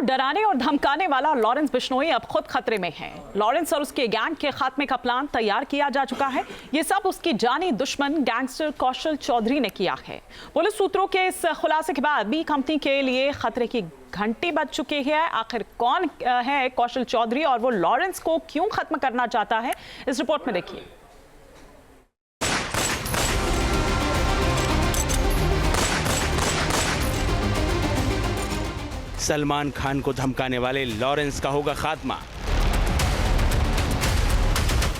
डराने और धमकाने वाला लॉरेंस बिश्नोई अब खुद खतरे में है। लॉरेंस और उसके गैंग के खात्मे का प्लान तैयार किया जा चुका है। ये सब उसकी जानी दुश्मन गैंगस्टर कौशल चौधरी ने किया है। पुलिस सूत्रों के इस खुलासे के बाद बी कंपनी के लिए खतरे की घंटी बज चुकी है। आखिर कौन है कौशल चौधरी और वो लॉरेंस को क्यों खत्म करना चाहता है, इस रिपोर्ट में देखिए। सलमान खान को धमकाने वाले लॉरेंस का होगा खात्मा।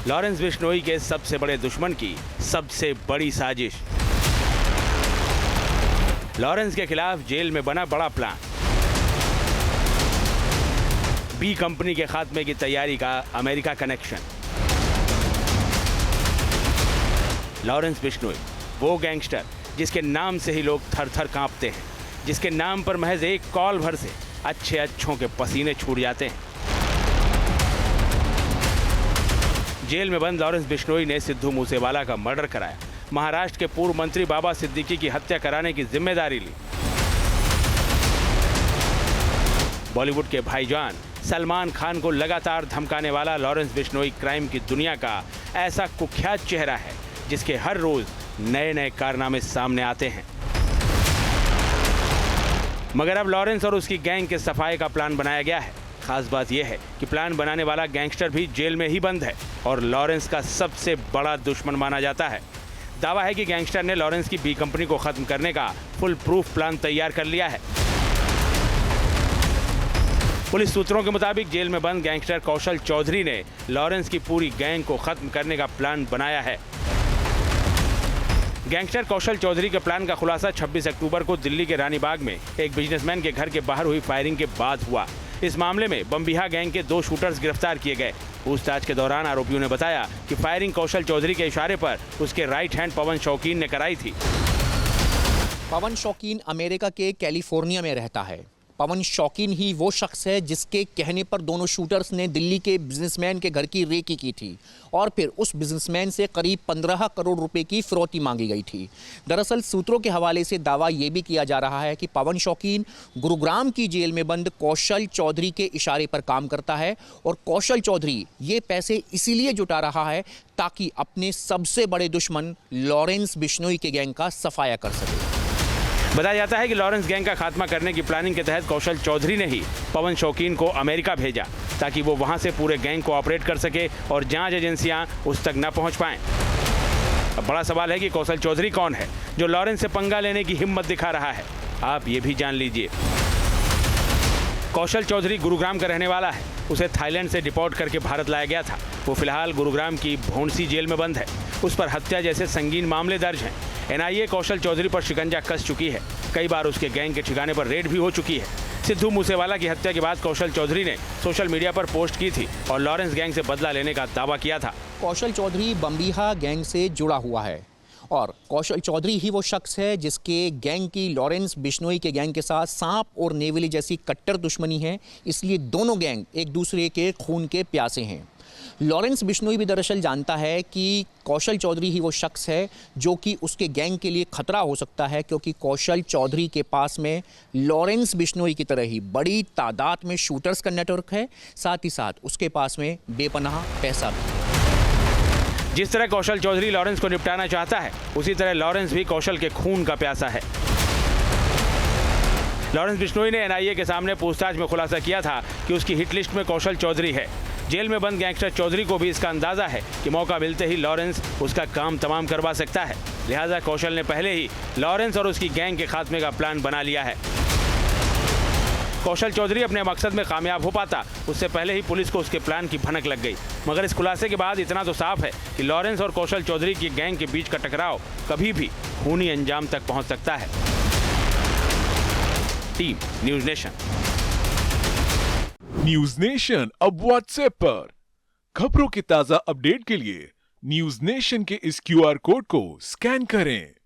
लॉरेंस बिश्नोई के सबसे बड़े दुश्मन की सबसे बड़ी साजिश। लॉरेंस के खिलाफ जेल में बना बड़ा प्लान। बी कंपनी के खात्मे की तैयारी का अमेरिका कनेक्शन। लॉरेंस बिश्नोई वो गैंगस्टर जिसके नाम से ही लोग थर थर कांपते हैं, जिसके नाम पर महज एक कॉल भर से अच्छे अच्छों के पसीने छूट जाते हैं। जेल में बंद लॉरेंस बिश्नोई ने सिद्धू मूसेवाला का मर्डर कराया, महाराष्ट्र के पूर्व मंत्री बाबा सिद्दीकी की हत्या कराने की जिम्मेदारी ली। बॉलीवुड के भाईजान सलमान खान को लगातार धमकाने वाला लॉरेंस बिश्नोई क्राइम की दुनिया का ऐसा कुख्यात चेहरा है जिसके हर रोज नए नए कारनामे सामने आते हैं। मगर अब लॉरेंस और उसकी गैंग के सफाई का प्लान बनाया गया है। खास बात यह है कि प्लान बनाने वाला गैंगस्टर भी जेल में ही बंद है और लॉरेंस का सबसे बड़ा दुश्मन माना जाता है। दावा है कि गैंगस्टर ने लॉरेंस की बी कंपनी को खत्म करने का फुल प्रूफ प्लान तैयार कर लिया है। पुलिस सूत्रों के मुताबिक जेल में बंद गैंगस्टर कौशल चौधरी ने लॉरेंस की पूरी गैंग को खत्म करने का प्लान बनाया है। गैंगस्टर कौशल चौधरी के प्लान का खुलासा 26 अक्टूबर को दिल्ली के रानी बाग में एक बिजनेसमैन के घर के बाहर हुई फायरिंग के बाद हुआ। इस मामले में बम्बिहा गैंग के 2 शूटर्स गिरफ्तार किए गए। पूछताछ के दौरान आरोपियों ने बताया कि फायरिंग कौशल चौधरी के इशारे पर उसके राइट हैंड पवन शौकीन ने कराई थी। पवन शौकीन अमेरिका के कैलिफोर्निया में रहता है। पवन शौकीन ही वो शख्स है जिसके कहने पर दोनों शूटर्स ने दिल्ली के बिजनेसमैन के घर की रेकी की थी और फिर उस बिजनेसमैन से करीब 15 करोड़ रुपए की फिरौती मांगी गई थी। दरअसल सूत्रों के हवाले से दावा ये भी किया जा रहा है कि पवन शौकीन गुरुग्राम की जेल में बंद कौशल चौधरी के इशारे पर काम करता है और कौशल चौधरी ये पैसे इसीलिए जुटा रहा है ताकि अपने सबसे बड़े दुश्मन लॉरेंस बिश्नोई के गैंग का सफाया कर सके। बताया जाता है कि लॉरेंस गैंग का खात्मा करने की प्लानिंग के तहत कौशल चौधरी ने ही पवन शौकीन को अमेरिका भेजा ताकि वो वहां से पूरे गैंग को ऑपरेट कर सके और जांच एजेंसियां उस तक न पहुंच पाएं। अब बड़ा सवाल है कि कौशल चौधरी कौन है जो लॉरेंस से पंगा लेने की हिम्मत दिखा रहा है। आप ये भी जान लीजिए। कौशल चौधरी गुरुग्राम का रहने वाला है। उसे थाईलैंड से डिपोर्ट करके भारत लाया गया था। वो फिलहाल गुरुग्राम की भोंडसी जेल में बंद है। उस पर हत्या जैसे संगीन मामले दर्ज हैं। एनआईए कौशल चौधरी पर शिकंजा कस चुकी है। कई बार उसके गैंग के ठिकाने पर रेड भी हो चुकी है। सिद्धू मूसेवाला की हत्या के बाद कौशल चौधरी ने सोशल मीडिया पर पोस्ट की थी और लॉरेंस गैंग से बदला लेने का दावा किया था। कौशल चौधरी बम्बिहा गैंग से जुड़ा हुआ है और कौशल चौधरी ही वो शख्स है जिसके गैंग की लॉरेंस बिश्नोई के गैंग के साथ सांप और नेवली जैसी कट्टर दुश्मनी है। इसलिए दोनों गैंग एक दूसरे के खून के प्यासे हैं। लॉरेंस बिश्नोई भी दरअसल जानता है कि कौशल चौधरी ही वो शख्स है जो कि उसके गैंग के लिए खतरा हो सकता है, क्योंकि कौशल चौधरी के पास में लॉरेंस बिश्नोई की तरह ही बड़ी तादाद में शूटर्स का नेटवर्क है। साथ ही साथ उसके पास में बेपनाह पैसा भी। जिस तरह कौशल चौधरी लॉरेंस को निपटाना चाहता है, उसी तरह लॉरेंस भी कौशल के खून का प्यासा है। लॉरेंस बिश्नोई ने एनआईए के सामने पूछताछ में खुलासा किया था कि उसकी हिट लिस्ट में कौशल चौधरी है। जेल में बंद गैंगस्टर चौधरी को भी इसका अंदाजा है कि मौका मिलते ही लॉरेंस उसका काम तमाम करवा सकता है। लिहाजा कौशल ने पहले ही लॉरेंस और उसकी गैंग के खात्मे का प्लान बना लिया है। कौशल चौधरी अपने मकसद में कामयाब हो पाता उससे पहले ही पुलिस को उसके प्लान की भनक लग गई। मगर इस खुलासे के बाद इतना तो साफ है कि लॉरेंस और कौशल चौधरी की गैंग के बीच का टकराव कभी भी खूनी अंजाम तक पहुंच सकता है। Team news nation. News nation अब व्हाट्सएप पर खबरों के ताजा अपडेट के लिए न्यूज़ नेशन के इस क्यूआर कोड को स्कैन करें।